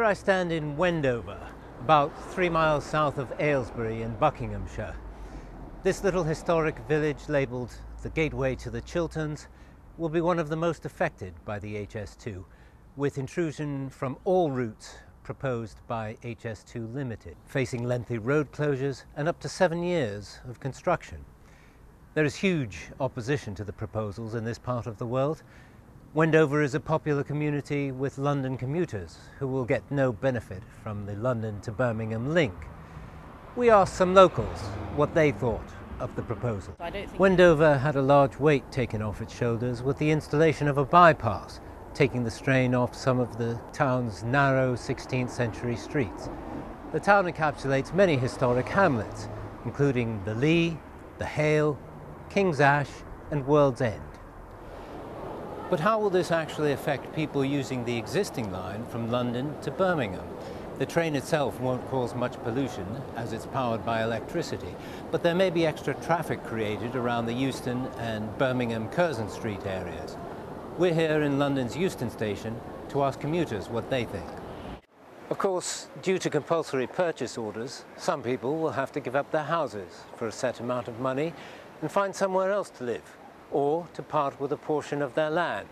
I stand in Wendover, about 3 miles south of Aylesbury in Buckinghamshire. This little historic village, labelled the Gateway to the Chilterns, will be one of the most affected by the HS2, with intrusion from all routes proposed by HS2 Limited, facing lengthy road closures and up to 7 years of construction. There is huge opposition to the proposals in this part of the world. Wendover is a popular community with London commuters who will get no benefit from the London to Birmingham link. We asked some locals what they thought of the proposal. Wendover had a large weight taken off its shoulders with the installation of a bypass, taking the strain off some of the town's narrow 16th century streets. The town encapsulates many historic hamlets, including the Lee, the Hale, King's Ash and World's End. But how will this actually affect people using the existing line from London to Birmingham? The train itself won't cause much pollution as it's powered by electricity, but there may be extra traffic created around the Euston and Birmingham Curzon Street areas. We're here in London's Euston station to ask commuters what they think. Of course, due to compulsory purchase orders, some people will have to give up their houses for a set amount of money and find somewhere else to live, or to part with a portion of their land.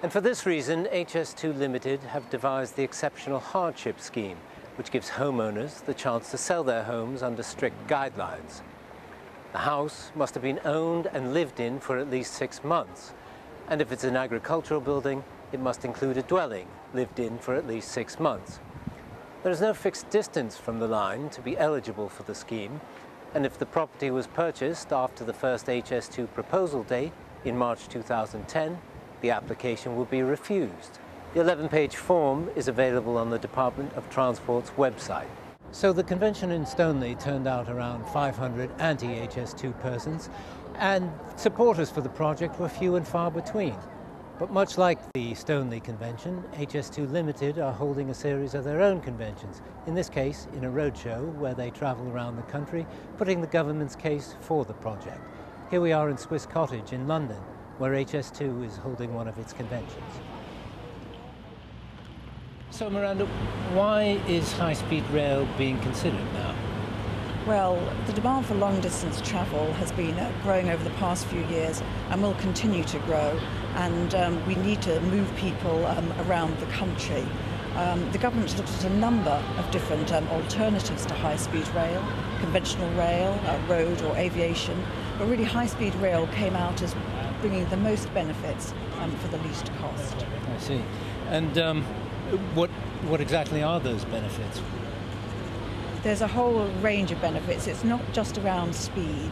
And for this reason, HS2 Limited have devised the Exceptional Hardship Scheme, which gives homeowners the chance to sell their homes under strict guidelines. The house must have been owned and lived in for at least 6 months, and if it's an agricultural building, it must include a dwelling lived in for at least 6 months. There is no fixed distance from the line to be eligible for the scheme, and if the property was purchased after the first HS2 proposal date in March 2010, the application will be refused. The 11-page form is available on the Department of Transport's website. So the convention in Stoneleigh turned out around 500 anti-HS2 persons, and supporters for the project were few and far between. But much like the Stoneleigh convention, HS2 Limited are holding a series of their own conventions, in this case in a roadshow where they travel around the country, putting the government's case for the project. Here we are in Swiss Cottage in London, where HS2 is holding one of its conventions. So Miranda, why is high-speed rail being considered now? Well, the demand for long-distance travel has been growing over the past few years and will continue to grow, and we need to move people around the country. The government's looked at a number of different alternatives to high-speed rail, conventional rail, road or aviation, but really high-speed rail came out as bringing the most benefits for the least cost. I see. And what exactly are those benefits? There's a whole range of benefits. It's not just around speed.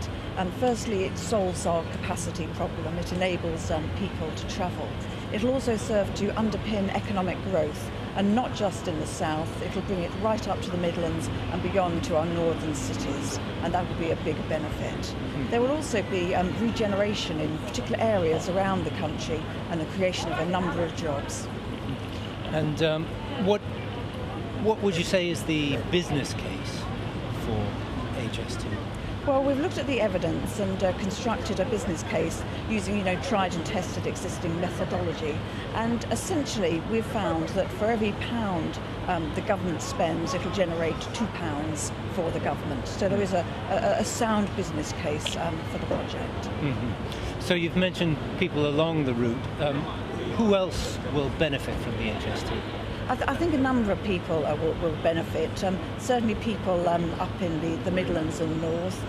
Firstly, it solves our capacity problem. It enables people to travel. It'll also serve to underpin economic growth, and not just in the south. It'll bring it right up to the Midlands and beyond to our northern cities, and that will be a big benefit. There will also be regeneration in particular areas around the country and the creation of a number of jobs. And what would you say is the business case for HS2? Well, we've looked at the evidence and constructed a business case using, tried and tested existing methodology. And essentially, we've found that for every pound the government spends, it'll generate £2 for the government. So there is a sound business case for the project. Mm-hmm. So you've mentioned people along the route. Who else will benefit from the HS2? I think a number of people will benefit. Certainly people up in the Midlands and North.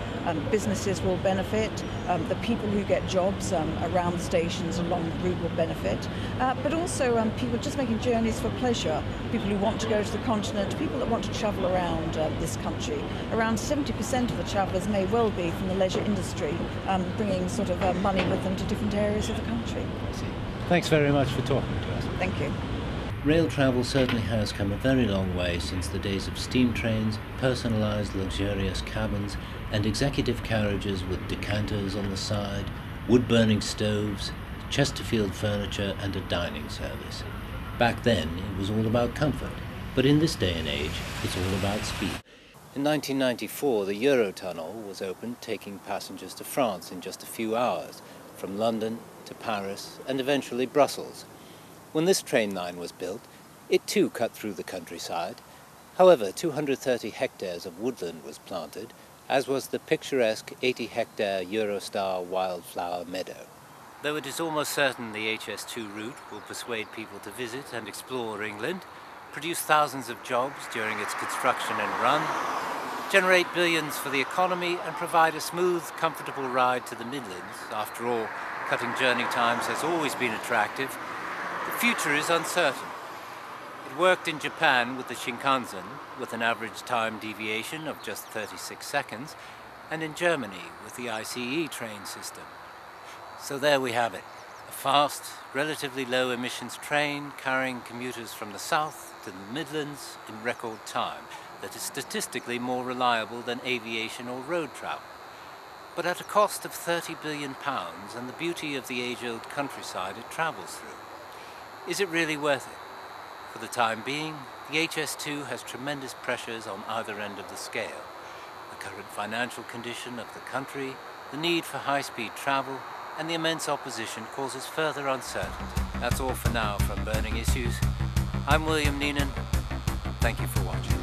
Businesses will benefit. The people who get jobs around the stations along the route will benefit. But also people just making journeys for pleasure, people who want to go to the continent, people that want to travel around this country. Around 70% of the travellers may well be from the leisure industry, bringing sort of money with them to different areas of the country. I see. Thanks very much for talking to us. Thank you. Rail travel certainly has come a very long way since the days of steam trains, personalised luxurious cabins and executive carriages with decanters on the side, wood-burning stoves, Chesterfield furniture and a dining service. Back then it was all about comfort, but in this day and age it's all about speed. In 1994 the Eurotunnel was opened, taking passengers to France in just a few hours, from London to Paris and eventually Brussels. When this train line was built, It too cut through the countryside. However, 230 hectares of woodland was planted, as was the picturesque 80-hectare Eurostar wildflower meadow. Though it is almost certain the HS2 route will persuade people to visit and explore England, produce thousands of jobs during its construction and run, generate billions for the economy, and provide a smooth, comfortable ride to the Midlands, after all, cutting journey times has always been attractive, the future is uncertain. It worked in Japan with the Shinkansen, with an average time deviation of just 36 seconds, and in Germany with the ICE train system. So there we have it, a fast, relatively low emissions train carrying commuters from the south to the Midlands in record time that is statistically more reliable than aviation or road travel, but at a cost of £30 billion and the beauty of the age-old countryside it travels through. Is it really worth it? For the time being, the HS2 has tremendous pressures on either end of the scale. The current financial condition of the country, the need for high-speed travel, and the immense opposition causes further uncertainty. That's all for now from Burning Issues. I'm William Neenan. Thank you for watching.